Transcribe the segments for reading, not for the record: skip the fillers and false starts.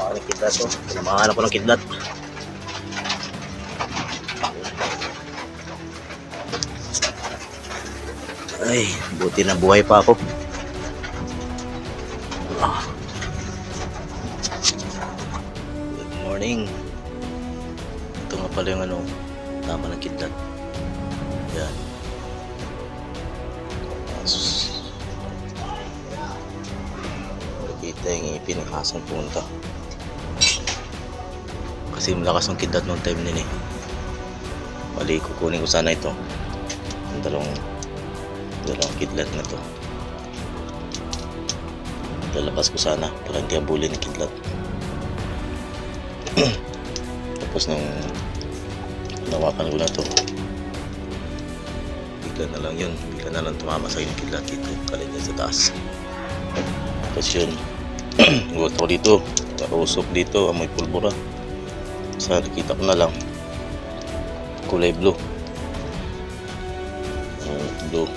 Ang kidlat to. Pinamahan ako ng kidlat. Ay, buti na buhay pa ako. Good morning. Ito nga pala yung tama ng kidlat. Yan. Nakita yung ipin ng asang punta. Kasi malakas ng kidlat noong time nila eh. Bali, kukunin ko sana ito. Yung dalawang kidlat na to. Lalabas ko sana para hindi abulin ng kidlat. Tapos nung nawakan ko na to, bigla na lang yun, bigla na lang tumama sa yung kidlat dito, kalin sa taas. Tapos yun, gulat ako dito, nakausok dito, amoy pulbura. Sa nakita ko na lang kulay blue. Blue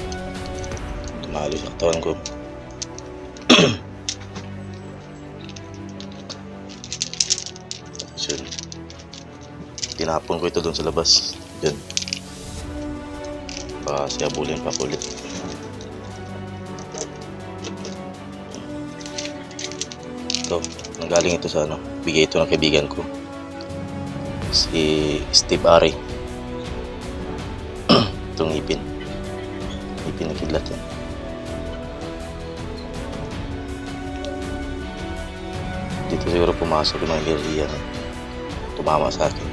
tumalo sa katawan ko. Tapos yun, tinapon ko ito doon sa labas. Yun, baka siyabulin pa ulit. Ito, nanggaling ito sa bigay ito ng kaibigan ko, si Steve Ari. Itong ipin na kidlat yan. Dito siguro pumasok yung mga enerhiya na tumama sa akin.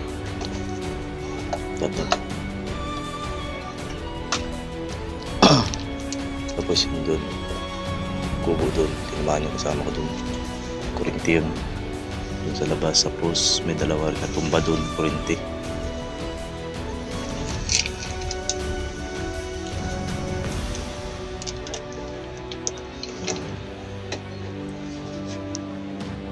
Tapos yun doon, kubo doon, tinamaan yung kasama ko doon, kurinti yun sa labas. Tapos may dalawa na tumba doon, kurinti.